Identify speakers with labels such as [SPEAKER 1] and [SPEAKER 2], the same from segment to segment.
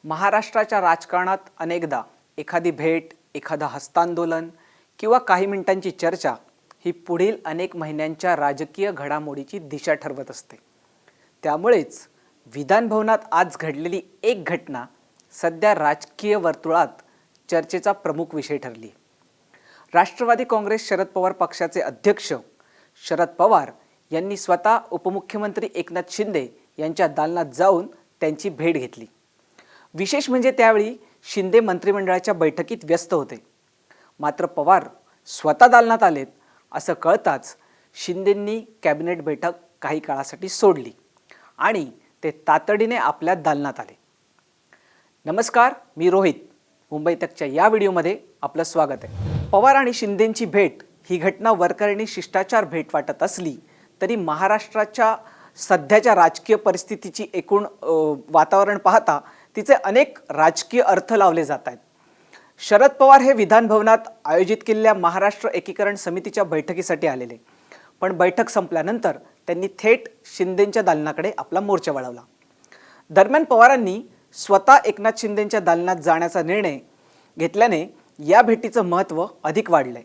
[SPEAKER 1] महाराष्ट्राच्या राजकारणात अनेकदा एखादी भेट, एखादा हस्तांदोलन किंवा काही मिनिटांची चर्चा ही पुढील अनेक महिन्यांच्या राजकीय घडामोडीची दिशा ठरवत असते. त्यामुळेच विधान भवनात आज घडलेली एक घटना सध्या राजकीय वर्तुळात चर्चेचा प्रमुख विषय ठरली. राष्ट्रवादी काँग्रेस शरद पवार पक्षाचे अध्यक्ष शरद पवार यांनी स्वतः उपमुख्यमंत्री एकनाथ शिंदे यांच्या दालनात जाऊन त्यांची भेट घेतली. विशेष म्हणजे त्यावेळी शिंदे मंत्रिमंडळाच्या बैठकीत व्यस्त होते. मात्र पवार स्वतः दालनात आलेत असं कळताच शिंदेंनी कॅबिनेट बैठक काही काळासाठी सोडली आणि ते तातडीने आपल्या दालनात आले. नमस्कार, मी रोहित. मुंबई तकच्या या व्हिडिओमध्ये आपलं स्वागत आहे. पवार आणि शिंदेंची भेट ही घटना वरकरणी शिष्टाचार भेट वाटत असली तरी महाराष्ट्राच्या सध्याच्या राजकीय परिस्थितीची एकूण वातावरण पाहता तिचे अनेक राजकीय अर्थ लावले जात आहेत. शरद पवार हे विधान भवनात आयोजित केलेल्या महाराष्ट्र एकीकरण समितीच्या बैठकीसाठी आलेले, पण बैठक संपल्यानंतर त्यांनी थेट शिंदेंच्या दालनाकडे आपला मोर्चा वळवला. दरम्यान पवारांनी स्वतः एकनाथ शिंदेंच्या दालनात जाण्याचा निर्णय घेतल्याने या भेटीचं महत्त्व अधिक वाढलंय.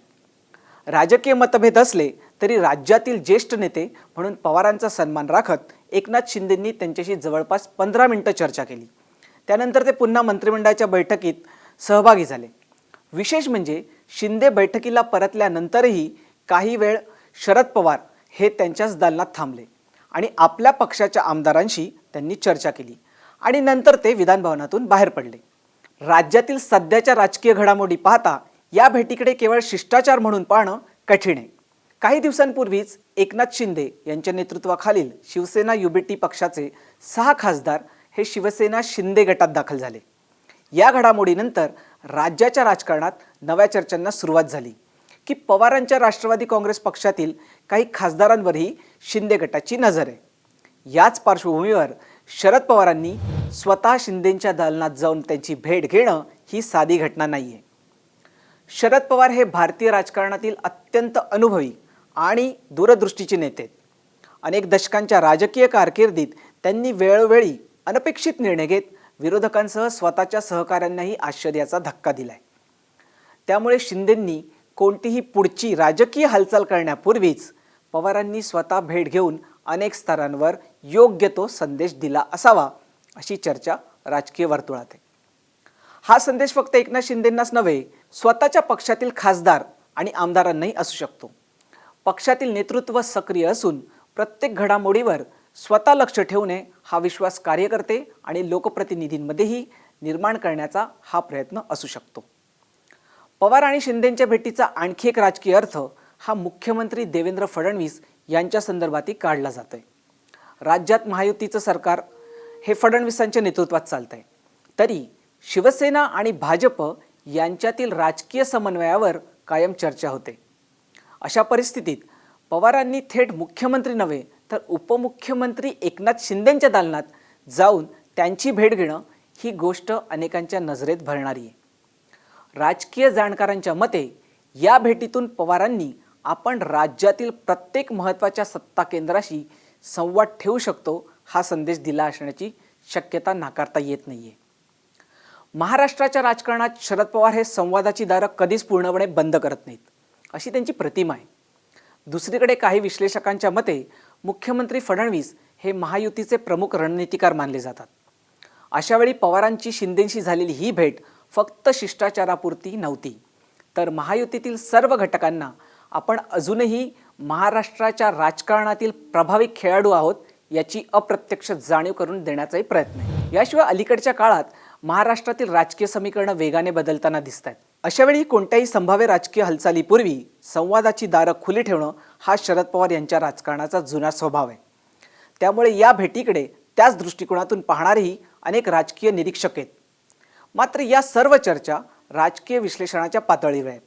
[SPEAKER 1] राजकीय मतभेद असले तरी राज्यातील ज्येष्ठ नेते म्हणून पवारांचा सन्मान राखत एकनाथ शिंदेंनी त्यांच्याशी जवळपास 15 मिनिटं चर्चा केली. त्यानंतर ते पुन्हा मंत्रिमंडळाच्या बैठकीत सहभागी झाले. विशेष म्हणजे शिंदे बैठकीला परतल्यानंतरही काही वेळ शरद पवार हे त्यांच्याच दालनात थांबले आणि आपल्या पक्षाच्या आमदारांशी त्यांनी चर्चा केली आणि नंतर ते विधान भवनातून बाहेर पडले. राज्यातील सध्याच्या राजकीय घडामोडी पाहता या भेटीकडे केवळ शिष्टाचार म्हणून पाहणं कठीण आहे. काही दिवसांपूर्वीच एकनाथ शिंदे यांच्या नेतृत्वाखालील शिवसेना युबीटी पक्षाचे 6 खासदार हे शिवसेना शिंदे गटात दाखल झाले. या घडामोडीनंतर राज्याच्या राजकारणात नव्या चर्चांना सुरुवात झाली की पवारांच्या राष्ट्रवादी काँग्रेस पक्षातील काही खासदारांवरही शिंदे गटाची नजर आहे. याच पार्श्वभूमीवर शरद पवारांनी स्वतः शिंदेंच्या दालनात जाऊन त्यांची भेट घेणं ही साधी घटना नाही आहे. शरद पवार हे भारतीय राजकारणातील अत्यंत अनुभवी आणि दूरदृष्टीचे नेते आहेत. अनेक दशकांच्या राजकीय कारकिर्दीत त्यांनी वेळोवेळी अनपेक्षित निर्णय घेत विरोधकांसह स्वतःच्या सहकाऱ्यांनाही आश्चर्याचा धक्का दिलाय. त्यामुळे शिंदेंनी कोणतीही पुढची राजकीय हालचाल करण्यापूर्वीच पवारांनी स्वतः भेट घेऊन अनेक स्तरांवर योग्य तो संदेश दिला असावा अशी चर्चा राजकीय वर्तुळात आहे. हा संदेश फक्त एकनाथ शिंदेंनाच नव्हे, स्वतःच्या पक्षातील खासदार आणि आमदारांनाही असू शकतो. पक्षातील नेतृत्व सक्रिय असून प्रत्येक घडामोडीवर स्वतः लक्ष ठेवणे हा विश्वास कार्यकर्ते आणि लोकप्रतिनिधींमध्येही निर्माण करण्याचा हा प्रयत्न असू शकतो. पवार आणि शिंदेंच्या भेटीचा आणखी एक राजकीय अर्थ हा मुख्यमंत्री देवेंद्र फडणवीस यांच्या संदर्भातही काढला जातोय. राज्यात महायुतीचं सरकार हे फडणवीसांच्या नेतृत्वात चालतंय, तरी शिवसेना आणि भाजप यांच्यातील राजकीय समन्वयावर कायम चर्चा होते. अशा परिस्थितीत पवारांनी थेट मुख्यमंत्री नव्हे तर उपमुख्यमंत्री एकनाथ शिंदेंच्या दालनात जाऊन त्यांची भेट घेणं ही गोष्ट अनेकांच्या नजरेत भरणारी आहे. राजकीय जाणकारांच्या मते या भेटीतून पवारांनी आपण राज्यातील प्रत्येक महत्त्वाच्या सत्ता केंद्राशी संवाद ठेवू शकतो हा संदेश दिला असण्याची शक्यता नाकारता येत नाहीये. महाराष्ट्राच्या राजकारणात शरद पवार हे संवादाची दारं कधीच पूर्णपणे बंद करत नाहीत अशी त्यांची प्रतिमा आहे. दुसरीकडे काही विश्लेषकांच्या मते मुख्यमंत्री फडणवीस हे महायुतीचे प्रमुख रणनीतिकार मानले जातात. अशावेळी पवारांची शिंदेंशी झालेली ही भेट फक्त शिष्टाचारापुरती नव्हती, तर महायुतीतील सर्व घटकांना आपण अजूनही महाराष्ट्राच्या राजकारणातील प्रभावी खेळाडू आहोत याची अप्रत्यक्ष जाणीव करून देण्याचाही प्रयत्न आहे. याशिवाय अलीकडच्या काळात महाराष्ट्रातील राजकीय समीकरणं वेगाने बदलताना दिसत आहेत. अशावेळी कोणत्याही संभाव्य राजकीय हालचालीपूर्वी संवादाची दारं खुली ठेवणं हा शरद पवार यांच्या राजकारणाचा जुना स्वभाव आहे. त्यामुळे या भेटीकडे त्याच दृष्टिकोनातून पाहणारेही अनेक राजकीय निरीक्षक आहेत. मात्र या सर्व चर्चा राजकीय विश्लेषणाच्या पातळीवर आहेत.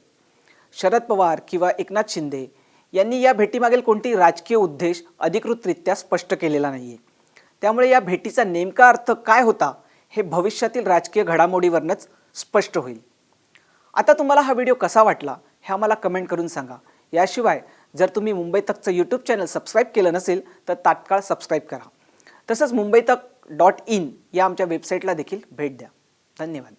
[SPEAKER 1] शरद पवार किंवा एकनाथ शिंदे यांनी या भेटीमागील कोणती राजकीय उद्देश अधिकृतरित्या स्पष्ट केलेला नाहीये. त्यामुळे या भेटीचा नेमका अर्थ काय होता हे भविष्यातील राजकीय घडामोडीवरनंच स्पष्ट होईल. आता तुम्हाला हा व्हिडिओ कसा वाटला हे आम्हाला कमेंट करून सांगा. याशिवाय जर तुम्ही मुंबई तकचं यूट्यूब चॅनल सबस्क्राईब केलं नसेल तर तात्काळ सबस्क्राईब करा. तसंच मुंबईतक.in या आमच्या वेबसाईटला देखील भेट द्या. धन्यवाद.